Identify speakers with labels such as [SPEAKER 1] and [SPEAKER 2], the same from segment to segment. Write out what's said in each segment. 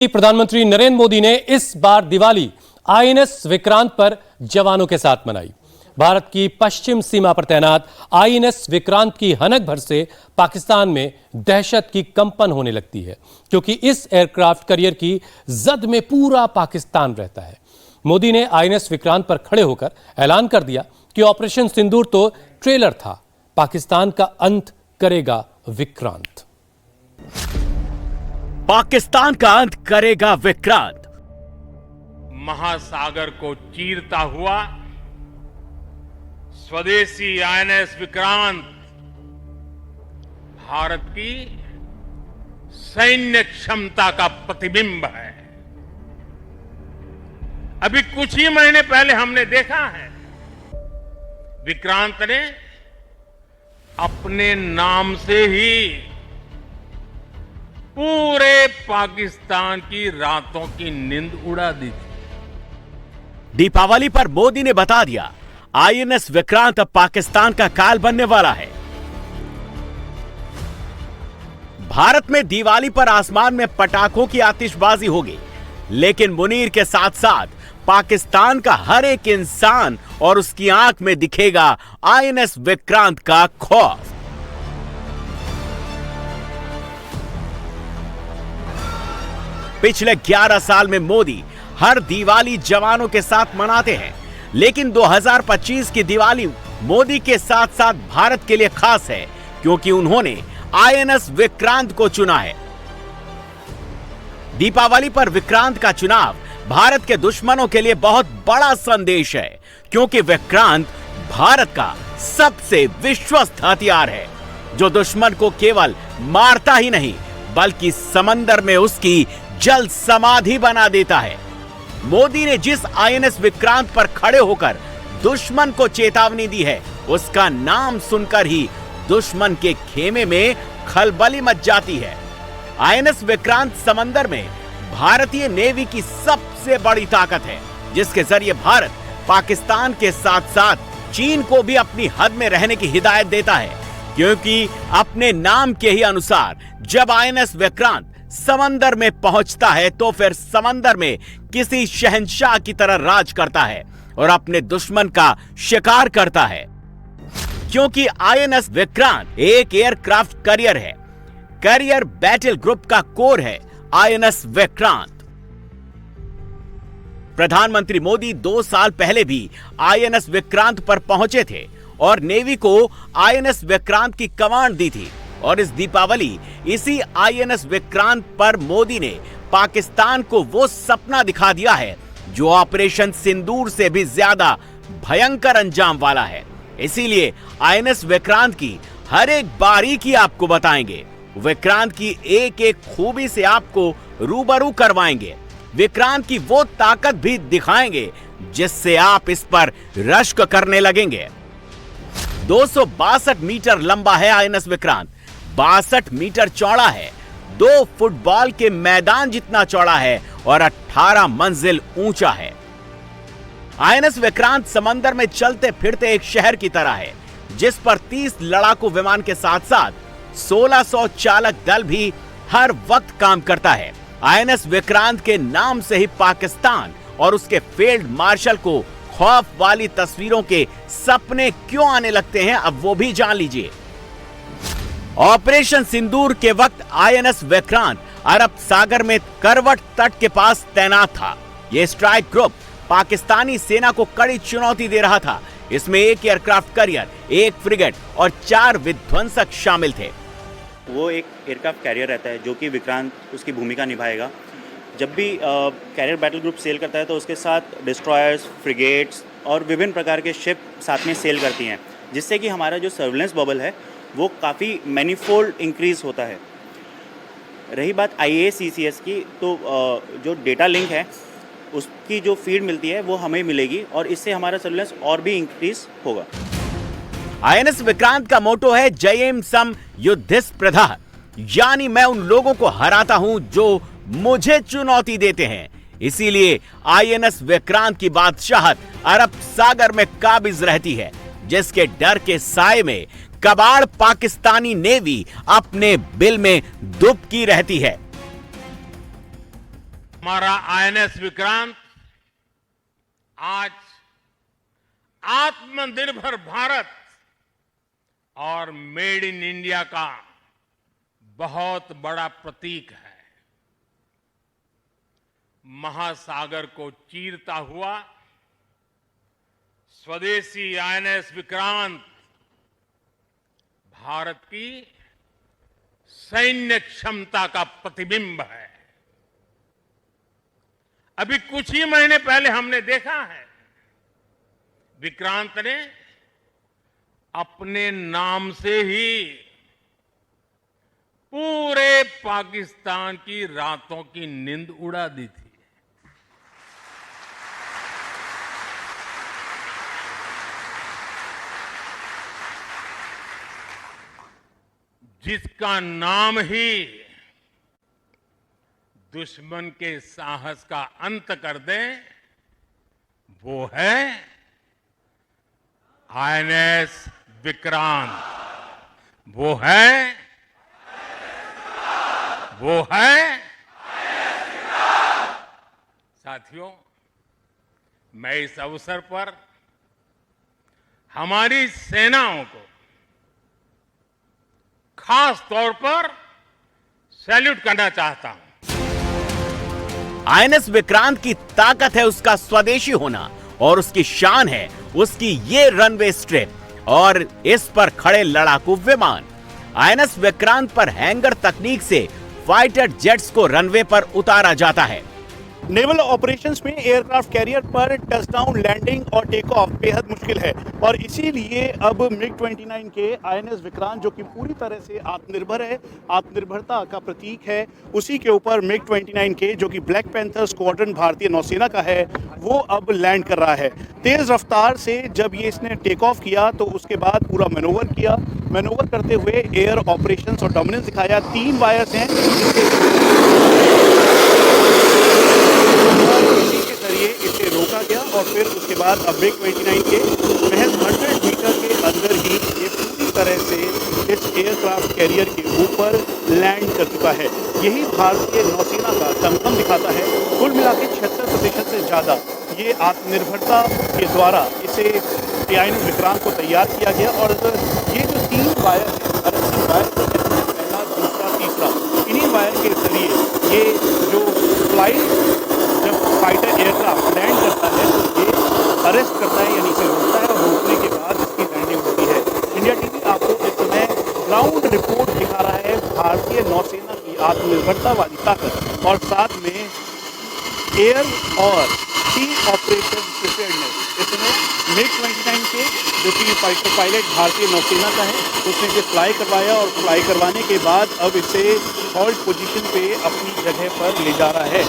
[SPEAKER 1] प्रधानमंत्री नरेंद्र मोदी ने इस बार दिवाली आईएनएस विक्रांत पर जवानों के साथ मनाई। भारत की पश्चिम सीमा पर तैनात आईएनएस विक्रांत की हनक भर से पाकिस्तान में दहशत की कंपन होने लगती है, क्योंकि इस एयरक्राफ्ट कैरियर की जद में पूरा पाकिस्तान रहता है। मोदी ने आईएनएस विक्रांत पर खड़े होकर ऐलान कर दिया कि ऑपरेशन सिंदूर तो ट्रेलर था, पाकिस्तान का अंत करेगा विक्रांत।
[SPEAKER 2] पाकिस्तान का अंत करेगा विक्रांत।
[SPEAKER 3] महासागर को चीरता हुआ स्वदेशी आईएनएस विक्रांत भारत की सैन्य क्षमता का प्रतिबिंब है। अभी कुछ ही महीने पहले हमने देखा है, विक्रांत ने अपने नाम से ही पूरे पाकिस्तान की रातों की नींद उड़ा दी थी।
[SPEAKER 2] दीपावली पर मोदी ने बता दिया, आईएनएस विक्रांत अब पाकिस्तान का काल बनने वाला है। भारत में दिवाली पर आसमान में पटाखों की आतिशबाजी होगी, लेकिन मुनीर के साथ साथ पाकिस्तान का हर एक इंसान और उसकी आंख में दिखेगा आईएनएस विक्रांत का खौफ। पिछले 11 साल में मोदी हर दिवाली जवानों के साथ मनाते हैं, लेकिन 2025 की दिवाली मोदी के साथ साथ भारत के लिए खास है, क्योंकि उन्होंने आईएनएस विक्रांत को चुना है। दीपावली पर विक्रांत का चुनाव भारत के दुश्मनों के लिए बहुत बड़ा संदेश है, क्योंकि विक्रांत भारत का सबसे विश्वस्त हथियार है, जो दुश्मन को केवल मारता ही नहीं बल्कि समंदर में उसकी जल समाधि बना देता है। मोदी ने जिस आईएनएस विक्रांत पर खड़े होकर दुश्मन को चेतावनी दी है, उसका नाम सुनकर ही दुश्मन के खेमे में खलबली मच जाती है। आईएनएस विक्रांत समंदर में भारतीय नेवी की सबसे बड़ी ताकत है, जिसके जरिए भारत पाकिस्तान के साथ साथ चीन को भी अपनी हद में रहने की हिदायत देता है, क्योंकि अपने नाम के ही अनुसार जब आईएनएस विक्रांत समंदर में पहुंचता है तो फिर समंदर में किसी शहंशाह की तरह राज करता है और अपने दुश्मन का शिकार करता है, क्योंकि आईएनएस विक्रांत एक एयरक्राफ्ट कैरियर है। कैरियर बैटल ग्रुप का कोर है आईएनएस विक्रांत। प्रधानमंत्री मोदी 2 साल पहले भी आईएनएस विक्रांत पर पहुंचे थे और नेवी को आईएनएस विक्रांत की कमांड दी थी, और इस दीपावली इसी आईएनएस विक्रांत पर मोदी ने पाकिस्तान को वो सपना दिखा दिया है जो ऑपरेशन सिंदूर से भी ज्यादा भयंकर अंजाम वाला है। इसीलिए आईएनएस विक्रांत की हर एक बारीकी आपको बताएंगे, विक्रांत की एक एक खूबी से आपको रूबरू करवाएंगे, विक्रांत की वो ताकत भी दिखाएंगे जिससे आप इस पर रश्क करने लगेंगे। 262 मीटर लंबा है आईएनएस विक्रांत, 62 मीटर चौड़ा है, 2 फुटबॉल के मैदान जितना चौड़ा है और 18 मंजिल ऊंचा है। आईएनएस विक्रांत समंदर में चलते फिरते एक शहर की तरह है, जिस पर 30 लड़ाकू विमान के साथ साथ 1600 चालक दल भी हर वक्त काम करता है। आईएनएस विक्रांत के नाम से ही पाकिस्तान और उसके फील्ड मार्शल को खौफ वाली तस्वीरों के सपने क्यों आने लगते हैं, अब वो भी जान लीजिए। ऑपरेशन सिंदूर के वक्त आईएनएस विक्रांत अरब सागर में करवट तट के पास तैनात था। यह स्ट्राइक ग्रुप पाकिस्तानी सेना को कड़ी चुनौती दे रहा था। इसमें एक एयरक्राफ्ट कैरियर, एक फ्रिगेट और 4 विध्वंसक शामिल थे।
[SPEAKER 4] वो एक एयरक्राफ्ट कैरियर रहता है जो कि विक्रांत उसकी भूमिका निभाएगा। जब भी कैरियर बैटल ग्रुप सेल करता है तो उसके साथ डिस्ट्रॉयर्स, फ्रिगेट्स और विभिन्न प्रकार के शिप साथ में सेल करती हैं, जिससे कि हमारा जो सर्विलेंस बबल है वो काफ़ी मैनीफोल्ड इंक्रीज होता है। रही बात IACCS की, तो जो डेटा लिंक है उसकी जो फीड मिलती है वो हमें मिलेगी और इससे हमारा सर्विलेंस और भी इंक्रीज होगा।
[SPEAKER 2] आईएनएस विक्रांत का मोटो है जयेम सम युद्धिस प्रधा, यानी मैं उन लोगों को हराता हूं जो मुझे चुनौती देते हैं। इसीलिए आईएनएस विक्रांत की बादशाहत अरब सागर में काबिज रहती है, जिसके डर के साए में कबाड़ पाकिस्तानी नेवी अपने बिल में दुबकी रहती है।
[SPEAKER 3] हमारा आईएनएस विक्रांत आज आत्मनिर्भर भारत और मेड इन इंडिया का बहुत बड़ा प्रतीक है। महासागर को चीरता हुआ स्वदेशी आईएनएस विक्रांत भारत की सैन्य क्षमता का प्रतिबिंब है। अभी कुछ ही महीने पहले हमने देखा है विक्रांत ने अपने नाम से ही पूरे पाकिस्तान की रातों की नींद उड़ा दी थी। जिसका नाम ही दुश्मन के साहस का अंत कर दे, वो है आईएनएस विक्रांत। वो है साथियों, मैं इस अवसर पर हमारी सेनाओं को खास तौर पर सैल्यूट करना चाहता हूं।
[SPEAKER 2] आईएनएस विक्रांत की ताकत है उसका स्वदेशी होना और उसकी शान है उसकी ये रनवे स्ट्रिप और इस पर खड़े लड़ाकू विमान। आईएनएस विक्रांत पर हैंगर तकनीक से फाइटर जेट्स को रनवे पर उतारा जाता है।
[SPEAKER 5] नेवल ऑपरेशंस में एयरक्राफ्ट कैरियर पर टचडाउन, लैंडिंग और टेक ऑफ बेहद मुश्किल है और इसीलिए अब मिग-29 के आईएनएस विक्रांत, जो कि पूरी तरह से आत्मनिर्भर है, आत्मनिर्भरता का प्रतीक है, उसी के ऊपर मिग-29 के, जो कि ब्लैक पैंथर स्क्वाड्रन भारतीय नौसेना का है, वो अब लैंड कर रहा है। तेज रफ्तार से जब ये इसने टेक ऑफ किया तो उसके बाद पूरा मैनोवर किया। मैनोवर करते हुए एयर ऑपरेशंस और डोमिनेंस दिखाया। 3 वायर्स हैं के जरिए इसे रोका गया और फिर उसके बाद अब मिग-29 के महज 100 मीटर के अंदर ही ये पूरी तरह से इस एयरक्राफ्ट कैरियर के ऊपर लैंड कर चुका है। यही भारतीय नौसेना का दमखम दिखाता है। कुल मिला के 76% से ज़्यादा ये आत्मनिर्भरता के द्वारा इसे आईएनएस विक्रांत को तैयार किया गया और ये जो 3 वायर है, पहला, दूसरा, तीसरा, इन्हीं वायर के जरिए ये जो फ्लाइट जब फाइटर एयरक्राफ्ट लैंड करता है तो ये अरेस्ट करता है, यानी इसे रोकता है और रोकने के बाद इसकी लैंडिंग होती है। इंडिया टीवी आपको इस समय ग्राउंड रिपोर्ट दिखा रहा है भारतीय नौसेना की आत्मनिर्भरता वाली ताकत और साथ में एयर और सी ऑपरेशन प्रिपेयर्डनेस। इसमें मिग-29 के, जो कि फाइटर पायलट भारतीय नौसेना का है, उसने इसे फ्लाई करवाया और फ्लाई करवाने के बाद अब इसे हॉल्ट पोजीशन पे अपनी जगह पर ले जा रहा है।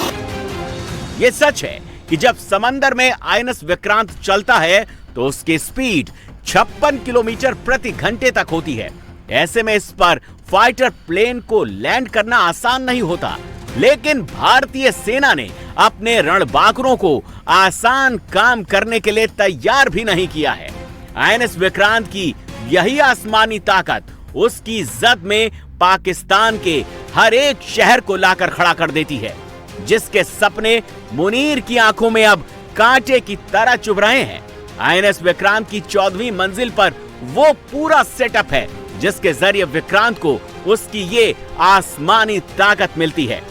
[SPEAKER 2] ये सच है कि जब समंदर में आईएनएस विक्रांत चलता है तो उसकी स्पीड 56 किलोमीटर प्रति घंटे तक होती है। ऐसे में इस पर फाइटर प्लेन को लैंड करना आसान नहीं होता, लेकिन भारतीय सेना ने अपने रणबांकुरों को आसान काम करने के लिए तैयार भी नहीं किया है। आईएनएस विक्रांत की यही आसमानी ताकत उसकी जद में पाकिस्तान के हर एक शहर को लाकर खड़ा कर देती है, जिसके सपने मुनीर की आंखों में अब कांटे की तरह चुभ रहे हैं। आईएनएस विक्रांत की 14वीं मंजिल पर वो पूरा सेटअप है जिसके जरिए विक्रांत को उसकी ये आसमानी ताकत मिलती है।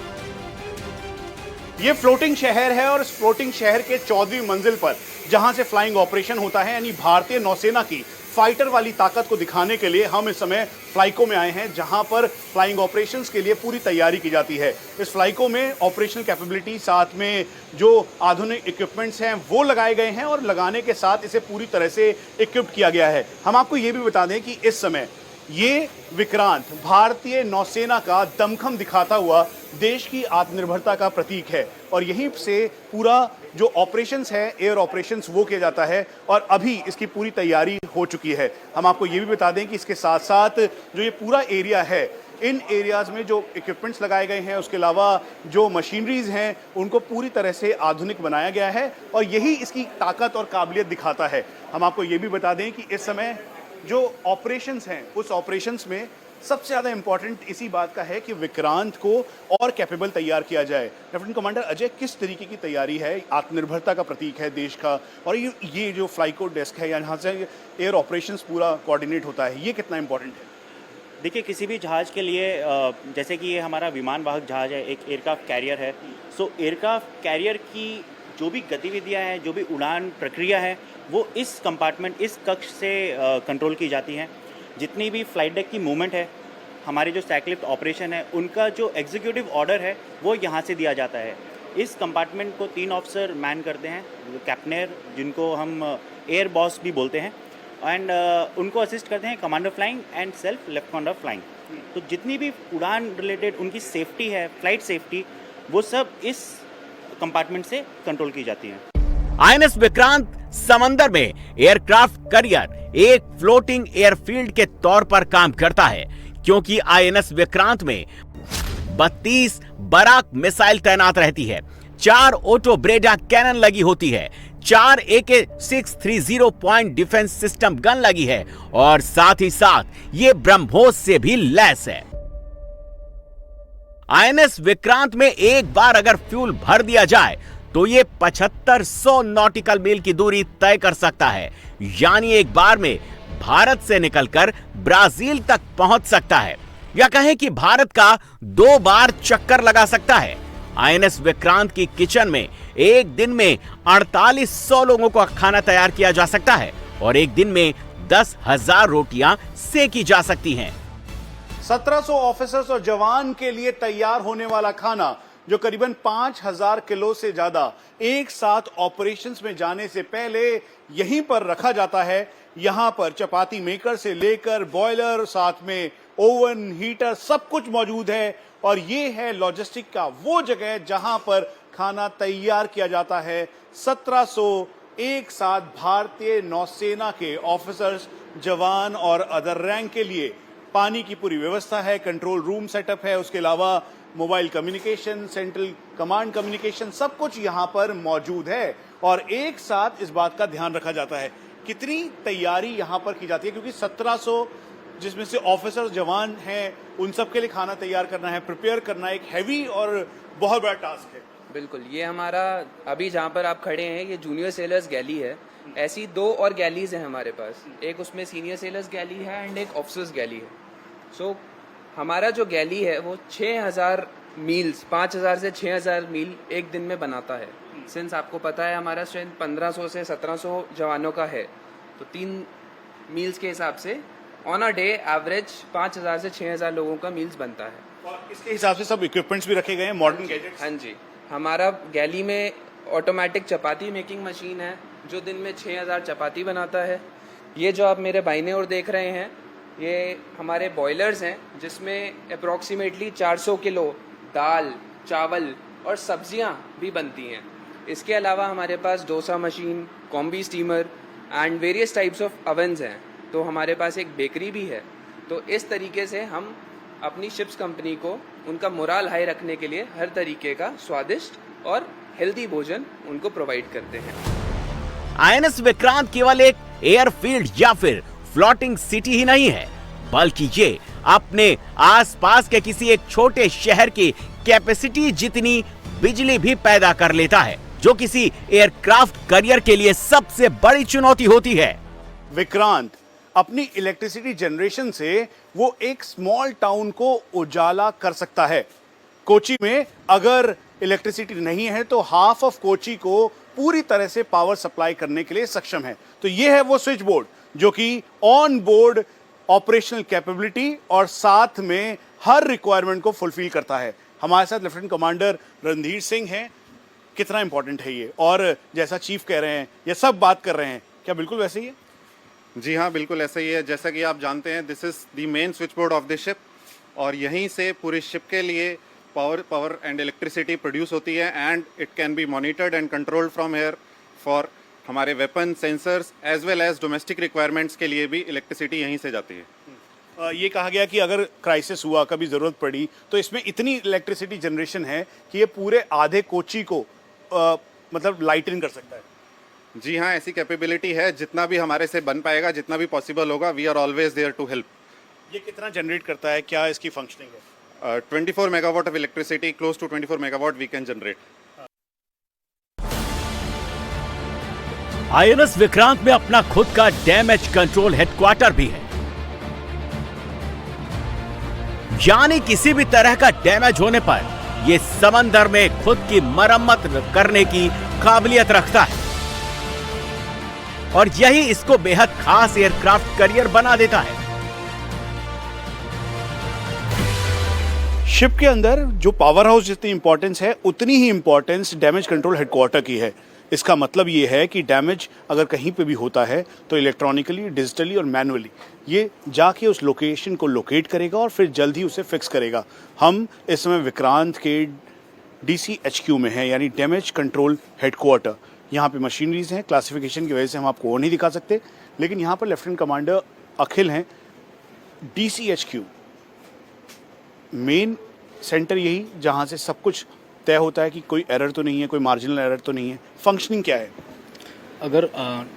[SPEAKER 5] ये फ्लोटिंग शहर है और इस फ्लोटिंग शहर के 14वीं मंजिल पर जहां से फ्लाइंग ऑपरेशन होता है, यानी भारतीय नौसेना की फाइटर वाली ताकत को दिखाने के लिए हम इस समय फ्लाइको में आए हैं, जहां पर फ्लाइंग ऑपरेशंस के लिए पूरी तैयारी की जाती है। इस फ्लाइको में ऑपरेशनल कैपेबिलिटी, साथ में जो आधुनिक इक्विपमेंट्स हैं वो लगाए गए हैं और लगाने के साथ इसे पूरी तरह से इक्विप्ड किया गया है। हम आपको ये भी बता दें कि इस समय ये विक्रांत भारतीय नौसेना का दमखम दिखाता हुआ देश की आत्मनिर्भरता का प्रतीक है और यहीं से पूरा जो ऑपरेशंस है, एयर ऑपरेशंस, वो किया जाता है और अभी इसकी पूरी तैयारी हो चुकी है। हम आपको ये भी बता दें कि इसके साथ साथ जो ये पूरा एरिया है, इन एरियाज़ में जो इक्विपमेंट्स लगाए गए हैं, उसके अलावा जो मशीनरीज़ हैं, उनको पूरी तरह से आधुनिक बनाया गया है और यही इसकी ताकत और काबिलियत दिखाता है। हम आपको ये भी बता दें कि इस समय जो ऑपरेशंस हैं, उस ऑपरेशंस में सबसे ज़्यादा इंपॉर्टेंट इसी बात का है कि विक्रांत को और कैपेबल तैयार किया जाए। लेफ्टिनेंट कमांडर अजय, किस तरीके की तैयारी है? आत्मनिर्भरता का प्रतीक है देश का, और ये जो फ्लाई कोड डेस्क है यहाँ से एयर ऑपरेशंस पूरा कोऑर्डिनेट होता है, ये कितना इंपॉर्टेंट है?
[SPEAKER 4] देखिए, किसी भी जहाज़ के लिए जैसे कि ये हमारा विमान वाहक जहाज़ है, एक एयरक्राफ्ट कैरियर है। सो एयरक्राफ्ट कैरियर की जो भी गतिविधियां हैं, जो भी उड़ान प्रक्रिया है, वो इस कंपार्टमेंट, इस कक्ष से कंट्रोल की जाती हैं। जितनी भी फ्लाइट डेक की मूवमेंट है, हमारे जो साइक्लिफ्ट ऑपरेशन है, उनका जो एग्जीक्यूटिव ऑर्डर है वो यहाँ से दिया जाता है। इस कंपार्टमेंट को 3 ऑफिसर मैन करते हैं, कैप्टनर, जिनको हम एयर बॉस भी बोलते हैं, एंड उनको असिस्ट करते हैं commander flying and self lieutenant flying. तो जितनी भी उड़ान रिलेटेड उनकी सेफ्टी है, फ्लाइट सेफ्टी, वो सब इस कंपार्टमेंट से कंट्रोल की जाती है।
[SPEAKER 2] आईएनएस विक्रांत समंदर में एयरक्राफ्ट कैरियर एक फ्लोटिंग एयरफील्ड के तौर पर काम करता है, क्योंकि आईएनएस विक्रांत में 32 बराक मिसाइल तैनात रहती है, 4 ऑटो ब्रेडा कैनन लगी होती है, 4 AK-630 point defence system gun लगी है, और साथ ही साथ ये ब्रह्मोस से भी लैस है। आईएनएस विक्रांत में एक बार अगर फ्यूल भर दिया जाए तो ये 7500 नॉटिकल मील की दूरी तय कर सकता है, यानी एक बार में भारत से निकलकर ब्राजील तक पहुंच सकता है, या कहें कि भारत का 2 बार चक्कर लगा सकता है। आईएनएस विक्रांत की किचन में एक दिन में 4800 लोगों का खाना तैयार किया जा सकता है, और एक दिन में 10,000 रोटियां सेकी जा सकती हैं।
[SPEAKER 5] 1700 ऑफिसर्स और जवान के लिए तैयार होने वाला खाना, जो करीबन 5000 किलो से ज्यादा एक साथ ऑपरेशंस में जाने से पहले यहीं पर रखा जाता है। यहां पर चपाती मेकर से लेकर बॉयलर, साथ में ओवन, हीटर, सब कुछ मौजूद है, और ये है लॉजिस्टिक का वो जगह जहां पर खाना तैयार किया जाता है। 1700 एक साथ भारतीय नौसेना के ऑफिसर्स, जवान और अदर रैंक के लिए पानी की पूरी व्यवस्था है, कंट्रोल रूम सेटअप है, उसके अलावा mobile communication, central command communication, सब कुछ यहां पर मौजूद है। और एक साथ इस बात का ध्यान रखा जाता है कितनी तैयारी यहां पर की जाती है, क्योंकि 1700 जिसमें से ऑफिसर, जवान हैं, उन सब के लिए खाना तैयार करना है, प्रिपेयर करना है, एक हैवी और बहुत बड़ा टास्क है।
[SPEAKER 6] बिल्कुल, ये हमारा अभी जहाँ पर आप खड़े हैं, ये जूनियर सेलर्स गैली है। ऐसी 2 और गैलीज हैं हमारे पास, एक उसमें सीनियर सेलर्स गैली है एंड एक ऑफिसर्स गैली है। सो हमारा जो गैली है वो 6000 मील्स, 5000 से 6000 मील एक दिन में बनाता है। सिंस आपको पता है हमारा स्ट्रेंथ 1500 से 1700 जवानों का है, तो 3 मील्स के हिसाब से ऑन अ डे एवरेज 5000 से 6000 लोगों का मील्स बनता है।
[SPEAKER 5] और इसके हिसाब से सब इक्विपमेंट्स भी रखे गए हैं, मॉडर्न गैजेट्स।
[SPEAKER 6] हाँ जी, हमारा गैली में ऑटोमेटिक चपाती मेकिंग मशीन है, जो दिन में 6000 चपाती बनाता है। ये जो आप मेरे बाईं ओर देख रहे हैं, ये हमारे बॉयलर्स हैं, जिसमें अप्रॉक्सीमेटली 400 किलो दाल, चावल और सब्जियां भी बनती हैं। इसके अलावा हमारे पास dosa machine, combi steamer and various types of ovens हैं। तो हमारे पास एक बेकरी भी है। तो इस तरीके से हम अपनी शिप्स कंपनी को उनका मोराल हाई रखने के लिए हर तरीके का स्वादिष्ट और हेल्दी भोजन उनको प्रोवाइड करते हैं।
[SPEAKER 2] आईएनएस विक्रांत केवल एक एयरफील्ड या फिर फ्लोटिंग सिटी ही नहीं है, बल्कि ये अपने आसपास के किसी एक छोटे शहर की कैपेसिटी जितनी बिजली भी पैदा कर लेता है, जो किसी एयरक्राफ्ट कैरियर के लिए सबसे बड़ी चुनौती होती है।
[SPEAKER 5] विक्रांत अपनी इलेक्ट्रिसिटी जनरेशन से वो एक स्मॉल टाउन को उजाला कर सकता है। कोची में अगर इलेक्ट्रिसिटी नहीं है तो हाफ ऑफ कोची को पूरी तरह से पावर सप्लाई करने के लिए सक्षम है। तो ये है वो स्विच बोर्ड जो कि ऑन बोर्ड ऑपरेशनल कैपेबिलिटी और साथ में हर रिक्वायरमेंट को फुलफिल करता है। हमारे साथ लेफ्टिनेंट कमांडर रणधीर सिंह हैं। कितना इंपॉर्टेंट है ये, और जैसा चीफ कह रहे हैं या सब बात कर रहे हैं, क्या बिल्कुल वैसे ही है?
[SPEAKER 7] जी हाँ, बिल्कुल ऐसा ही है। जैसा कि आप जानते हैं, this is the main switch board of the ship, और यहीं से पूरी शिप के लिए पावर एंड इलेक्ट्रिसिटी प्रोड्यूस होती है, and it can be monitored and controlled from here for हमारे weapon, sensors as well as domestic requirements के लिए भी इलेक्ट्रिसिटी यहीं से जाती है।
[SPEAKER 5] ये कहा गया कि अगर क्राइसिस हुआ, कभी ज़रूरत पड़ी, तो इसमें इतनी इलेक्ट्रिसिटी जनरेशन है कि ये पूरे आधे कोची को मतलब लाइटन कर सकता है।
[SPEAKER 7] जी हाँ, ऐसी कैपेबिलिटी है। जितना भी हमारे से बन पाएगा, जितना भी पॉसिबल होगा, we are always there to help.
[SPEAKER 5] ये कितना जनरेट करता है, क्या इसकी फंक्शनिंग है?
[SPEAKER 7] 24 megawatt of electricity, close to 24 megawatt we can generate.
[SPEAKER 2] INS Vikrant में अपना खुद का डैमेज कंट्रोल हेडक्वार्टर भी है, यानी किसी भी तरह का डैमेज होने पर यह समंदर में खुद की मरम्मत करने की काबिलियत रखता है और यही इसको बेहद खास एयरक्राफ्ट कैरियर बना देता है।
[SPEAKER 5] शिप के अंदर जो पावर हाउस जितनी इंपॉर्टेंस है उतनी ही इंपॉर्टेंस डैमेज कंट्रोल हेडक्वार्टर की है। इसका मतलब ये है कि डैमेज अगर कहीं पे भी होता है तो इलेक्ट्रॉनिकली, डिजिटली और मैनुअली ये जाके उस लोकेशन को लोकेट करेगा और फिर जल्द ही उसे फिक्स करेगा। हम इस समय विक्रांत के DCHQ में हैं, यानी डैमेज कंट्रोल हेडक्वार्टर। यहाँ पे मशीनरीज हैं, क्लासिफिकेशन की वजह से हम आपको वो नहीं दिखा सकते, लेकिन यहाँ पर लेफ्टिनेंट कमांडर अखिल हैं। DCHQ मेन सेंटर यही जहाँ से सब कुछ तय होता है कि कोई एरर तो नहीं है, कोई मार्जिनल एरर तो नहीं है। फंक्शनिंग क्या है?
[SPEAKER 8] अगर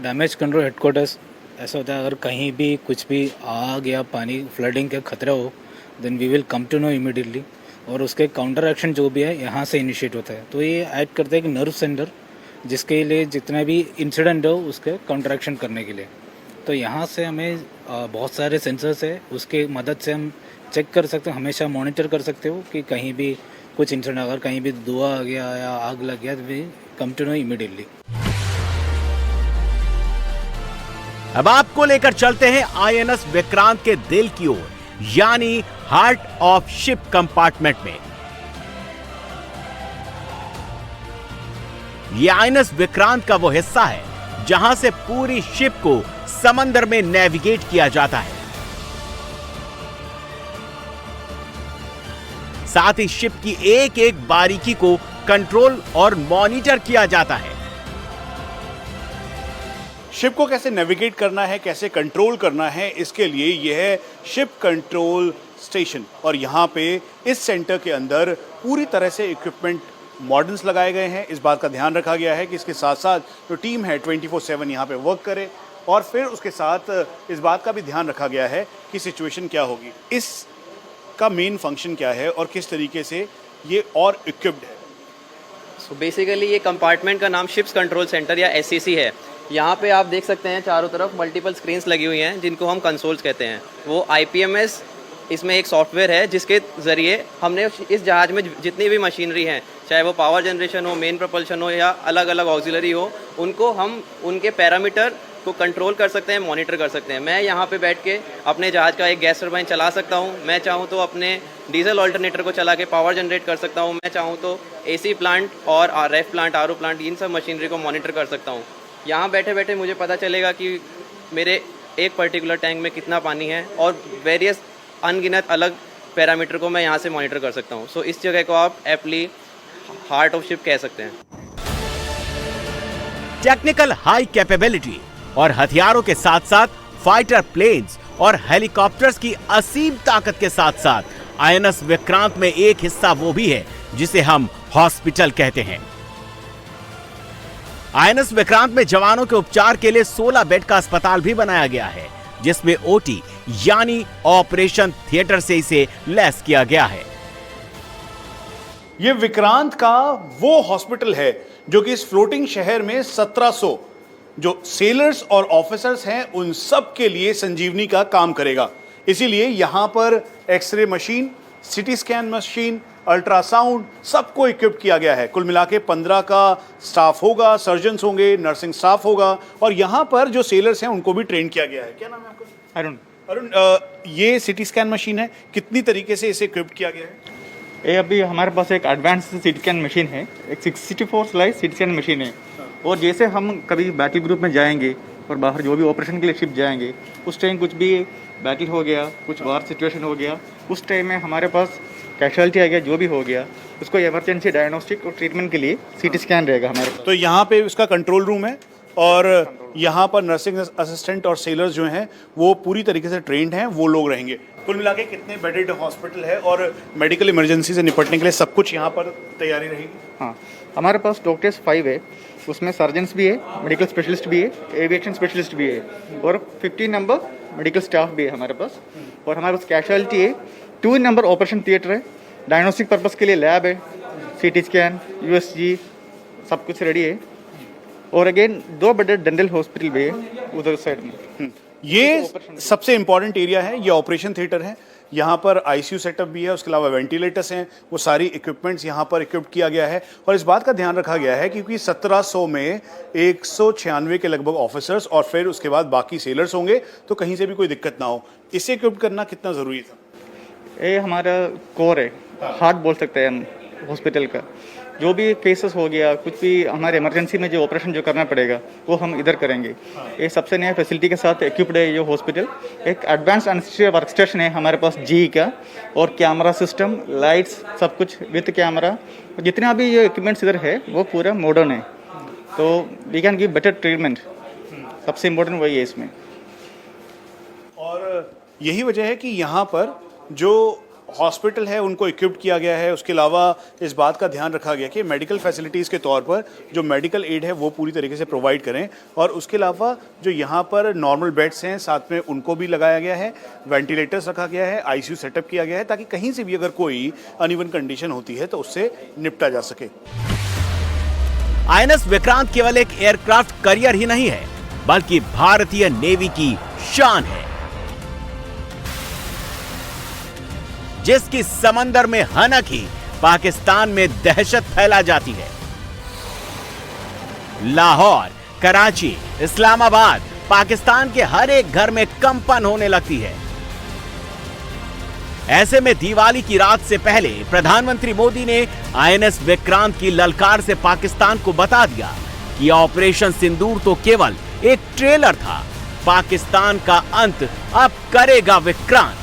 [SPEAKER 8] डैमेज कंट्रोल हेडक्वार्टर्स ऐसा होता है, अगर कहीं भी कुछ भी आग या पानी फ्लडिंग का खतरा हो, then we will come to know immediately, और उसके काउंटर एक्शन जो भी है यहाँ से इनिशिएट होता है। तो ये ऐड करता है कि नर्व सेंटर, जिसके लिए जितना भी इंसिडेंट हो उसके काउंटर एक्शन करने के लिए। तो यहाँ से हमें बहुत सारे सेंसर्स है, उसके मदद से हम चेक कर सकते हो, हमेशा मॉनिटर कर सकते हो कि कहीं भी कुछ इंसिडेंट, अगर कहीं भी धुआं आ गया या आग लग गया तो we come to know immediately.
[SPEAKER 2] अब आपको लेकर चलते हैं आईएनएस विक्रांत के दिल की ओर, यानी हार्ट ऑफ शिप कंपार्टमेंट में। यह आईएनएस विक्रांत का वो हिस्सा है जहां से पूरी शिप को समंदर में नेविगेट किया जाता है। साथ ही शिप की एक एक बारीकी को कंट्रोल और मॉनिटर किया जाता है।
[SPEAKER 5] शिप को कैसे नेविगेट करना है, कैसे कंट्रोल करना है, इसके लिए यह है शिप कंट्रोल स्टेशन। और यहाँ पे इस सेंटर के अंदर पूरी तरह से इक्विपमेंट मॉडर्न्स लगाए गए हैं। इस बात का ध्यान रखा गया है कि इसके साथ साथ जो टीम है 24/7 यहाँ पे वर्क करे, और फिर उसके साथ इस बात का भी ध्यान रखा गया है कि सिचुएशन क्या होगी, इस का मेन फंक्शन क्या है और किस तरीके से ये और इक्विप्ड है।
[SPEAKER 9] सो बेसिकली ये कंपार्टमेंट का नाम शिप्स कंट्रोल सेंटर या SCC है। यहाँ पे आप देख सकते हैं चारों तरफ मल्टीपल स्क्रीन्स लगी हुई हैं जिनको हम कंसोल्स कहते हैं। वो IPMS इसमें एक सॉफ्टवेयर है जिसके ज़रिए हमने इस जहाज़ में जितनी भी मशीनरी हैं, चाहे वो पावर जनरेशन हो, मेन प्रपल्शन हो या अलग अलग ऑक्सिलरी हो, उनको हम उनके पैरामीटर को कंट्रोल कर सकते हैं, मॉनिटर कर सकते हैं। मैं यहाँ पे बैठ के अपने जहाज़ का एक गैस टरबाइन चला सकता हूँ, मैं चाहूँ तो अपने डीजल ऑल्टरनेटर को चला के पावर जनरेट कर सकता हूँ, मैं चाहूँ तो AC प्लांट और RF प्लांट, RO प्लांट, इन सब मशीनरी को मॉनिटर कर सकता हूँ। यहाँ बैठे बैठे मुझे पता चलेगा कि मेरे एक पर्टिकुलर टैंक में कितना पानी है और वेरियस अनगिनत अलग पैरामीटर को मैं यहाँ से मॉनिटर कर सकता हूँ। सो इस जगह को आप एप्टली हार्ट ऑफ शिप कह सकते हैं।
[SPEAKER 2] टेक्निकल हाई कैपेबिलिटी और हथियारों के साथ साथ फाइटर प्लेन्स और हेलीकॉप्टर्स की असीम ताकत के साथ साथ आईएनएस विक्रांत में एक हिस्सा वो भी है जिसे हम हॉस्पिटल कहते हैं। आईएनएस विक्रांत में जवानों के उपचार के लिए 16 बेड का अस्पताल भी बनाया गया है, जिसमें OT यानी ऑपरेशन थिएटर से इसे लैस किया गया है।
[SPEAKER 5] ये विक्रांत का वो हॉस्पिटल है जो कि इस फ्लोटिंग शहर में 1700 जो सेलर्स और ऑफिसर्स हैं उन सब के लिए संजीवनी का काम करेगा। इसीलिए यहाँ पर x-ray machine, CT scan machine, ultrasound सबको इक्विप किया गया है। कुल मिला के 15 का स्टाफ होगा, सर्जन्स होंगे, नर्सिंग स्टाफ होगा, और यहाँ पर जो सेलर्स हैं उनको भी ट्रेन किया गया है। क्या नाम है आपका? अरुण, ये CT स्कैन मशीन है, कितनी तरीके से इसे इक्विप किया गया है?
[SPEAKER 10] ये अभी हमारे पास एक एडवांस CT स्कैन मशीन है, एक 64 स्लाइस CT स्कैन मशीन है। और जैसे हम कभी बैटल ग्रुप में जाएंगे और बाहर जो भी ऑपरेशन के लिए शिप जाएंगे, उस टाइम कुछ भी बैटल हो गया, कुछ वार सिचुएशन हो गया, उस टाइम में हमारे पास कैजुअलिटी आ गया, जो भी हो गया, उसको इमरजेंसी डायग्नोस्टिक और ट्रीटमेंट के लिए CT स्कैन रहेगा हमारे पास।
[SPEAKER 5] तो यहाँ पे उसका कंट्रोल रूम है और यहाँ पर नर्सिंग असिस्टेंट और सेलर्स जो हैं वो पूरी तरीके से ट्रेंड हैं, वो लोग रहेंगे। कुल मिला के कितने बेडेड हॉस्पिटल है और मेडिकल इमरजेंसी से निपटने के लिए सब कुछ यहाँ पर तैयारी रहेगी?
[SPEAKER 10] हाँ, हमारे पास डॉक्टर्स 5 है, उसमें सर्जन्स भी है, मेडिकल स्पेशलिस्ट भी है, एविएशन स्पेशलिस्ट भी है और 15 नंबर मेडिकल स्टाफ भी है हमारे पास। और हमारे पास कैजुअलिटी है, 2 नंबर ऑपरेशन थिएटर है, डायग्नोस्टिक पर्पस के लिए लैब है, CT स्कैन, USG सब कुछ रेडी है। और अगेन 2 बेडेड डेंटल हॉस्पिटल भी है उधर साइड में।
[SPEAKER 5] ये सबसे इम्पॉर्टेंट एरिया है, ये ऑपरेशन थिएटर है। यहाँ पर ICU सेटअप भी है, उसके अलावा वेंटिलेटर्स हैं, वो सारी इक्विपमेंट्स यहाँ पर इक्विप किया गया है। और इस बात का ध्यान रखा गया है क्योंकि 1700 में 196 के लगभग ऑफिसर्स और फिर उसके बाद बाकी सेलर्स होंगे, तो कहीं से भी कोई दिक्कत ना हो। इसे इक्विप करना कितना ज़रूरी था?
[SPEAKER 10] ये हमारा कोर है, हार्ट बोल सकते हैं हम हॉस्पिटल का। जो भी केसेस हो गया, कुछ भी हमारे इमरजेंसी में जो ऑपरेशन जो करना पड़ेगा वो हम इधर करेंगे। ये सबसे नया फैसिलिटी के साथ इक्विप्ड है ये हॉस्पिटल। एक एडवांस एनेस्थीसिया वर्क स्टेशन है हमारे पास GE का, और कैमरा सिस्टम, लाइट्स सब कुछ विथ कैमरा। जितना भी ये इक्विपमेंट्स इधर है वो पूरा मॉडर्न है, तो we can give better treatment. सबसे इम्पोर्टेंट वही है इसमें।
[SPEAKER 5] और यही वजह है कि यहाँ पर जो हॉस्पिटल है उनको इक्विप किया गया है। उसके अलावा इस बात का ध्यान रखा गया कि मेडिकल फैसिलिटीज़ के तौर पर जो मेडिकल एड है वो पूरी तरीके से प्रोवाइड करें। और उसके अलावा जो यहाँ पर नॉर्मल बेड्स हैं साथ में उनको भी लगाया गया है, वेंटिलेटर्स रखा गया है, ICU सेटअप किया गया है ताकि कहीं से भी अगर कोई अनइवन कंडीशन होती है तो उससे निपटा जा सके।
[SPEAKER 2] INS विक्रांत केवल एक एयरक्राफ्ट करियर ही नहीं है बल्कि भारतीय नेवी की शान है, जिसकी समंदर में हनक ही पाकिस्तान में दहशत फैला जाती है। लाहौर, कराची, इस्लामाबाद, पाकिस्तान के हर एक घर में कंपन होने लगती है। ऐसे में दिवाली की रात से पहले प्रधानमंत्री मोदी ने INS विक्रांत की ललकार से पाकिस्तान को बता दिया कि ऑपरेशन सिंदूर तो केवल एक ट्रेलर था, पाकिस्तान का अंत अब करेगा विक्रांत।